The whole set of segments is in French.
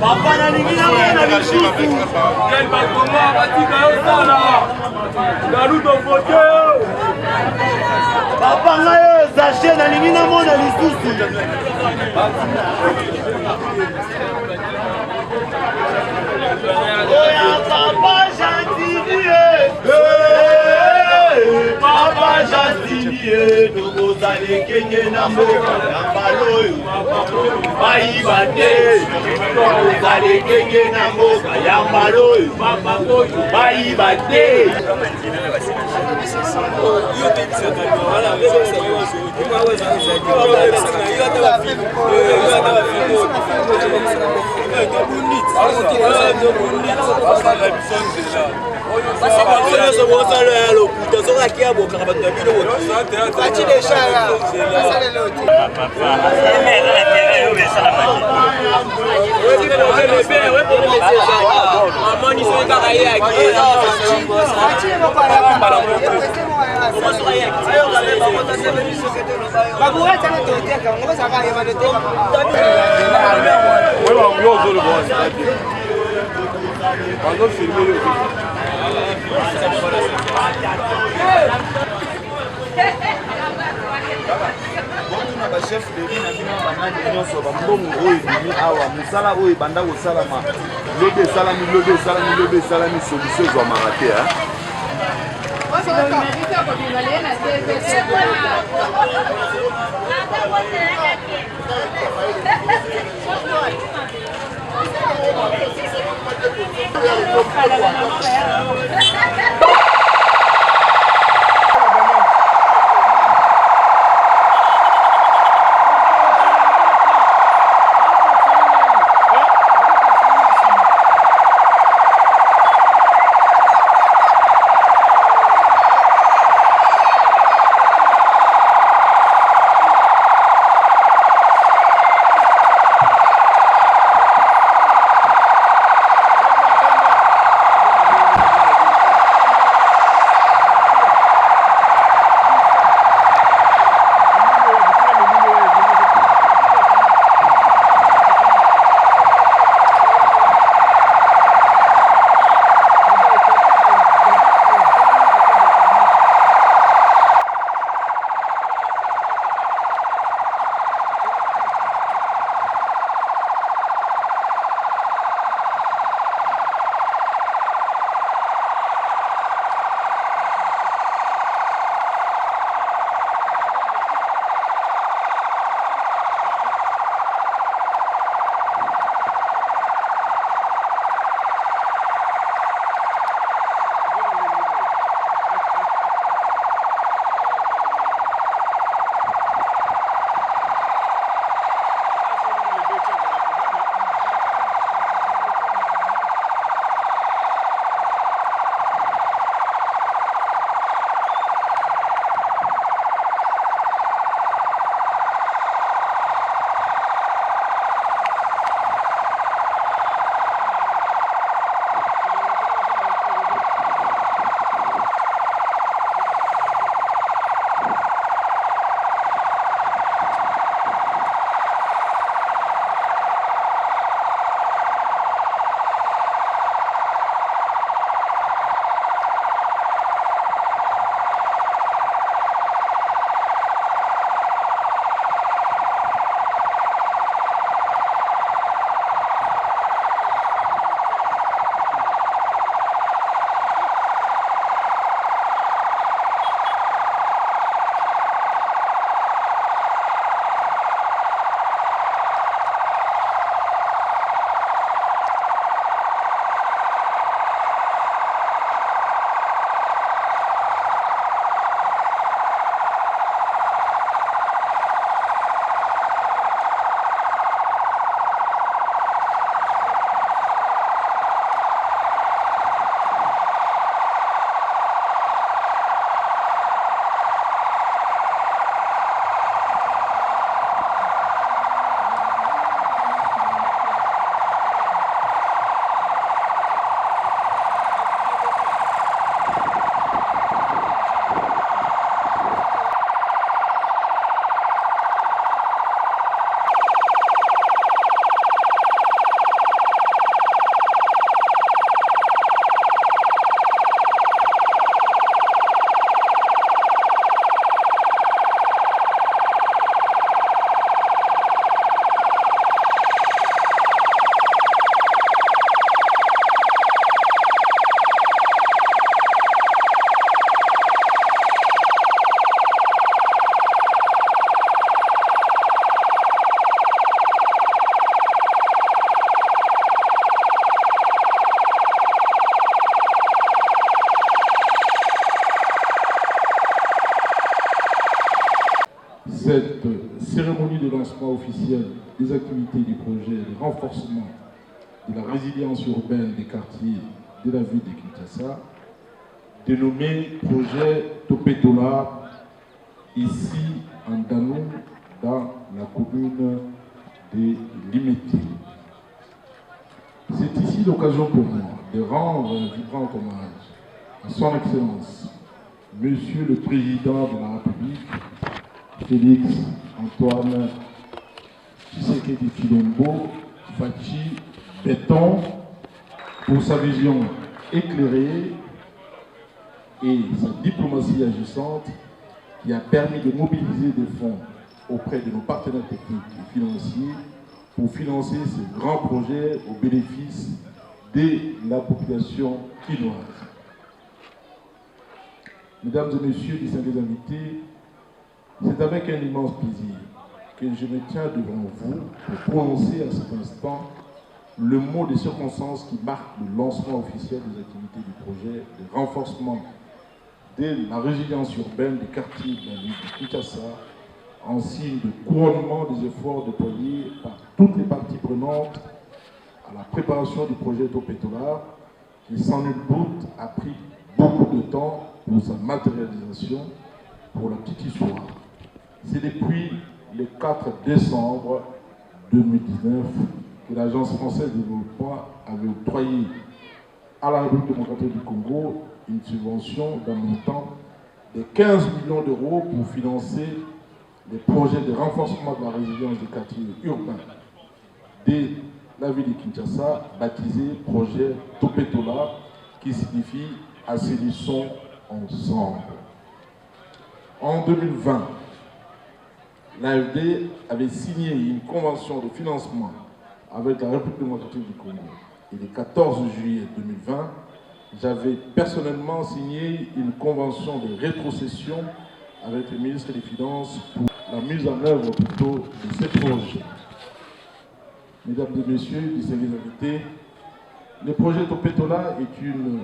Papa na lingi na mwana lisusu. Quel bakoma batika yo sala. Garudo foto. Papa ngayo zache na lingi na mwana lisusu. Oya papa gentil. Papa gentil. Togo zali kenge na mboka ya baloyo. Bayi bate. Togo zali kenge na mboka ya baloyo. Bayi bate. Chef de l'île n'a pas de nyonso ba mbongo oyo bimi awa musala oyo banda ko salama lobe salami solution zo marate hein. Cette cérémonie de lancement officiel des activités du projet de renforcement de la résilience urbaine des quartiers de la ville de Kinshasa, dénommé projet Topetola, ici en Danou, dans la commune de Limete. C'est ici l'occasion pour moi de rendre un vibrant hommage à son Excellence, Monsieur le Président de la République, Félix Antoine Tshisekedi Tshilombo Fachi Béton, pour sa vision éclairée et sa diplomatie agissante qui a permis de mobiliser des fonds auprès de nos partenaires techniques et financiers pour financer ces grands projets au bénéfice de la population quinoise. Mesdames et messieurs, distingués invités, c'est avec un immense plaisir que je me tiens devant vous pour prononcer à cet instant le mot des circonstances qui marque le lancement officiel des activités du projet de renforcement de la résilience urbaine des quartiers de la ville de Kinshasa, en signe de couronnement des efforts déployés par toutes les parties prenantes à la préparation du projet Topetola, qui sans nul doute a pris beaucoup de temps pour sa matérialisation. Pour la petite histoire, c'est depuis le 4 décembre 2019 que l'Agence française de développement avait octroyé à la République démocratique du Congo une subvention d'un montant de 15 millions d'euros pour financer des projets de renforcement de la résilience des quartiers urbains de la ville de Kinshasa, baptisé projet Topetola, qui signifie assainissons ensemble. En 2020, l'AFD avait signé une convention de financement avec la République démocratique du Congo. Et le 14 juillet 2020, j'avais personnellement signé une convention de rétrocession avec le ministre des Finances pour la mise en œuvre plutôt de ces projets. Mesdames et messieurs, distingués invités, le projet Topetola est une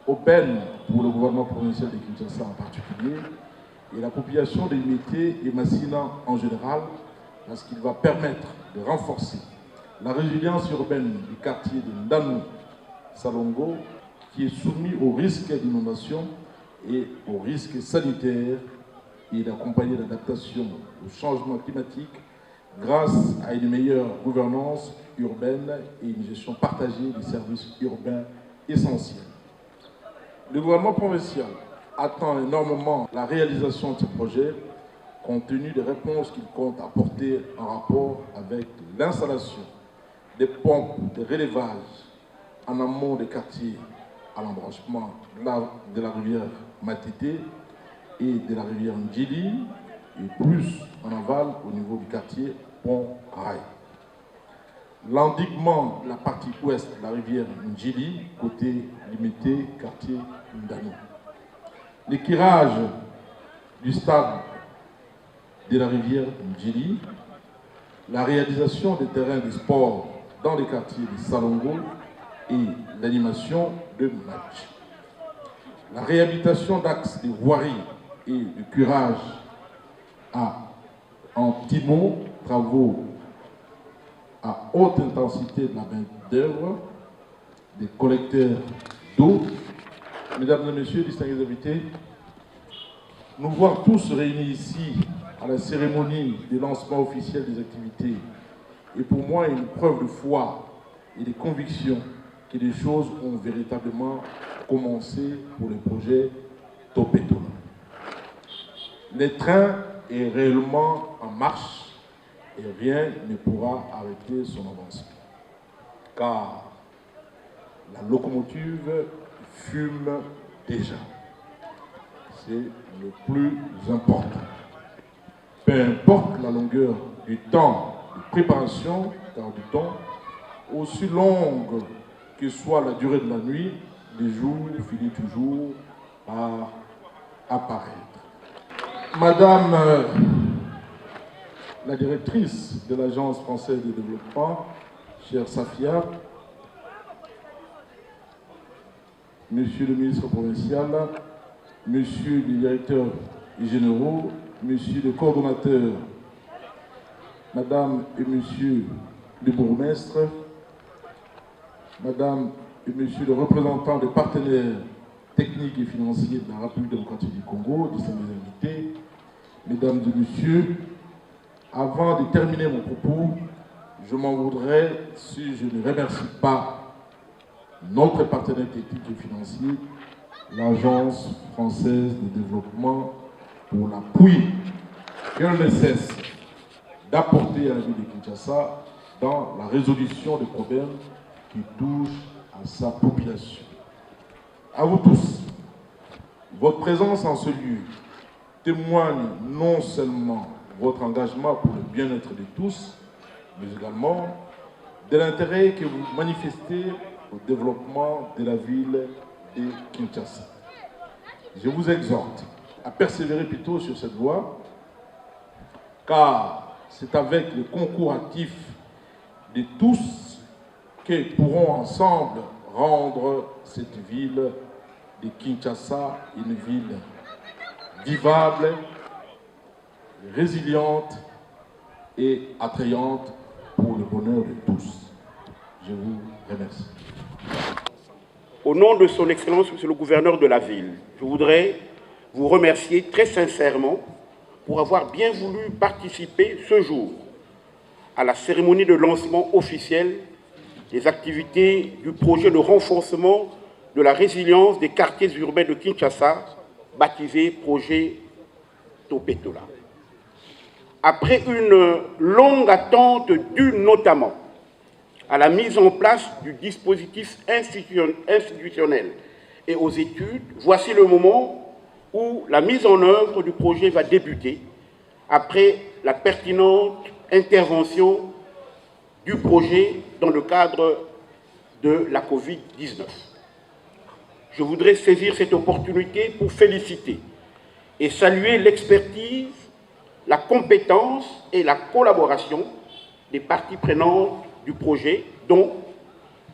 aubaine pour le gouvernement provincial de Kinshasa en particulier et la population de Limete et Massina en général, parce qu'il va permettre de renforcer la résilience urbaine du quartier de Ndanou Salongo, qui est soumis au risque d'inondation et au risque sanitaire, et d'accompagner l'adaptation au changement climatique grâce à une meilleure gouvernance urbaine et une gestion partagée des services urbains essentiels. Le gouvernement provincial attend énormément la réalisation de ce projet, compte tenu des réponses qu'il compte apporter en rapport avec l'installation des pompes de relevage en amont des quartiers à l'embranchement de la rivière Matité et de la rivière Ndjili, et plus en aval au niveau du quartier Pont-Rail. L'endiguement de la partie ouest de la rivière Ndjili, côté limité, quartier Ndanou. L'équirage du stade de la rivière Ndjili, la réalisation des terrains de sport dans les quartiers de Salongo et l'animation de matchs. La réhabilitation d'axes de voirie et de curage en timon, travaux à haute intensité de la main-d'œuvre, des collecteurs d'eau. Mesdames et messieurs, distingués invités, nous voir tous réunis ici à la cérémonie de lancement officiel des activités est pour moi une preuve de foi et de conviction que les choses ont véritablement commencé pour le projet Topetola. Le train est réellement en marche et rien ne pourra arrêter son avancement. Car la locomotive fume déjà. C'est le plus important. Peu importe la longueur du temps de préparation, car du temps, aussi longue que soit la durée de la nuit, les jours finissent toujours par apparaître. Madame la directrice de l'Agence française de développement, chère Safia, Monsieur le ministre provincial, Monsieur les directeurs généraux, Monsieur le coordonnateur, Madame et Monsieur le bourgmestre, Madame et Monsieur le représentant des partenaires techniques et financiers de la République démocratique du Congo, distingués invités, Mesdames et Messieurs, avant de terminer mon propos, je m'en voudrais si je ne remercie pas notre partenaire technique et financier, l'Agence française de développement, pour l'appui qu'elle ne cesse d'apporter à la ville de Kinshasa dans la résolution des problèmes qui touchent à sa population. À vous tous, votre présence en ce lieu témoigne non seulement votre engagement pour le bien-être de tous, mais également de l'intérêt que vous manifestez au développement de la ville de Kinshasa. Je vous exhorte à persévérer plutôt sur cette voie, car c'est avec le concours actif de tous que pourront ensemble rendre cette ville de Kinshasa une ville vivable, résiliente et attrayante pour le bonheur de tous. Je vous remercie. Au nom de son Excellence, Monsieur le gouverneur de la ville, je voudrais vous remercier très sincèrement pour avoir bien voulu participer ce jour à la cérémonie de lancement officielle des activités du projet de renforcement de la résilience des quartiers urbains de Kinshasa, baptisé projet Topetola. Après une longue attente due notamment à la mise en place du dispositif institutionnel et aux études, voici le moment où la mise en œuvre du projet va débuter après la pertinente intervention du projet dans le cadre de la Covid-19. Je voudrais saisir cette opportunité pour féliciter et saluer l'expertise, la compétence et la collaboration des parties prenantes du projet, dont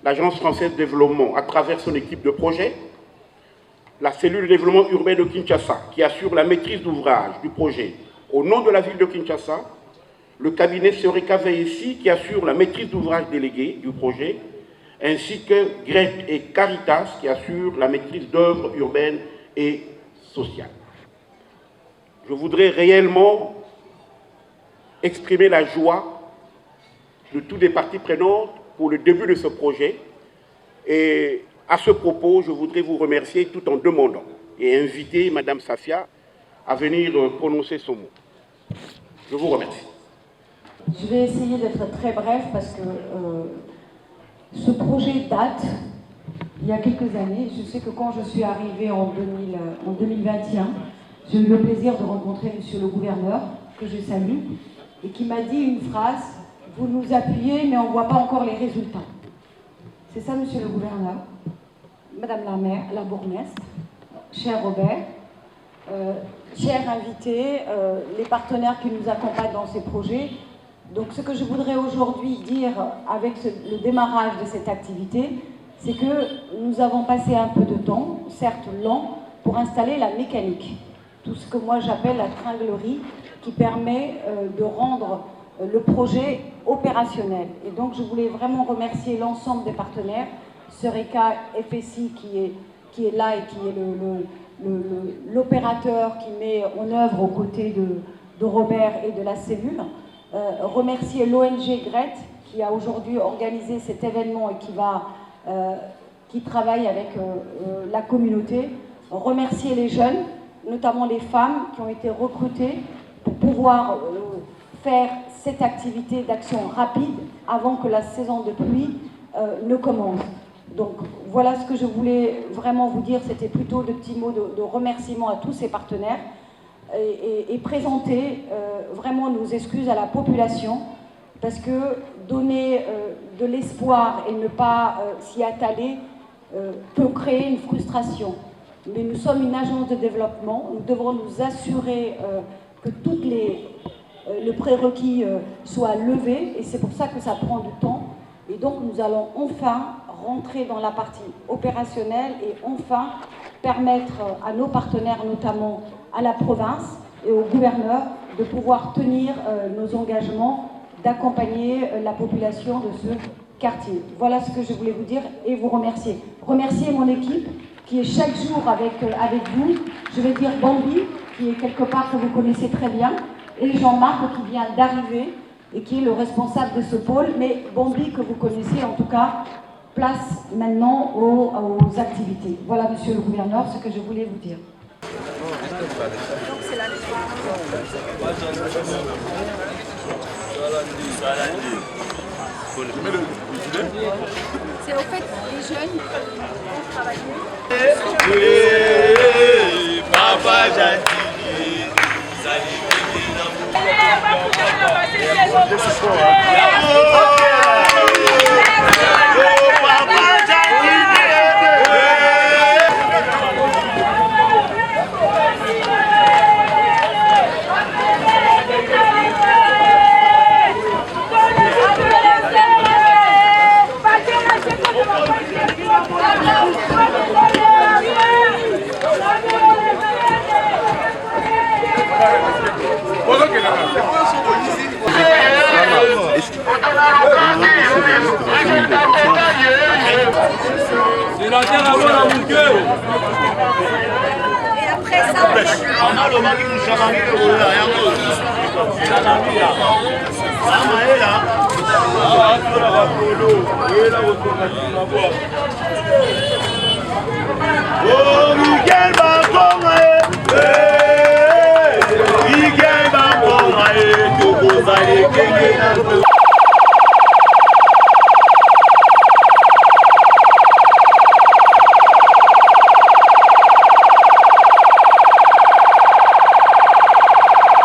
l'Agence française de développement à travers son équipe de projet, la cellule de développement urbain de Kinshasa qui assure la maîtrise d'ouvrage du projet au nom de la ville de Kinshasa, le cabinet Sereka VSI qui assure la maîtrise d'ouvrage déléguée du projet, ainsi que GRET et Caritas qui assurent la maîtrise d'œuvres urbaines et sociales. Je voudrais réellement exprimer la joie de toutes les parties prenantes pour le début de ce projet. Et à ce propos, je voudrais vous remercier tout en demandant et inviter Madame Safia à venir prononcer son mot. Je vous remercie. Je vais essayer d'être très bref parce que ce projet date il y a quelques années. Je sais que quand je suis arrivée en 2021, j'ai eu le plaisir de rencontrer Monsieur le gouverneur, que je salue, et qui m'a dit une phrase: vous nous appuyez, mais on ne voit pas encore les résultats. C'est ça, Monsieur le gouverneur, Madame la maire, la bourgmestre, cher Robert, chers invités, les partenaires qui nous accompagnent dans ces projets. Donc ce que je voudrais aujourd'hui dire avec le démarrage de cette activité, c'est que nous avons passé un peu de temps, certes lent, pour installer la mécanique. Tout ce que moi j'appelle la tringlerie qui permet de rendre le projet opérationnel. Et donc je voulais vraiment remercier l'ensemble des partenaires, Sereka FSI qui est là et qui est l'opérateur qui met en œuvre aux côtés de Robert et de la cellule. Remercier l'ONG GRET qui a aujourd'hui organisé cet événement et qui travaille avec la communauté. Remercier les jeunes, notamment les femmes qui ont été recrutées pour pouvoir faire cette activité d'action rapide avant que la saison de pluie ne commence. Donc voilà ce que je voulais vraiment vous dire, c'était plutôt de petits mots de remerciement à tous ces partenaires et présenter vraiment nos excuses à la population parce que donner de l'espoir et ne pas s'y attaler peut créer une frustration. Mais nous sommes une agence de développement, nous devrons nous assurer que tous les prérequis soient levés et c'est pour ça que ça prend du temps. Et donc nous allons enfin rentrer dans la partie opérationnelle et enfin permettre à nos partenaires, notamment à la province, et au gouverneur de pouvoir tenir nos engagements, d'accompagner la population de ce quartier. Voilà ce que je voulais vous dire et vous remercier. Remercier mon équipe qui est chaque jour avec vous. Je vais dire Bambi, qui est quelque part que vous connaissez très bien, et Jean-Marc qui vient d'arriver et qui est le responsable de ce pôle, mais Bambi que vous connaissez en tout cas, place maintenant aux activités. Voilà, monsieur le gouverneur, ce que je voulais vous dire. C'est au fait les jeunes qui vont travailler. Papa gentil, Et après ça, oh Miguel Bakonga.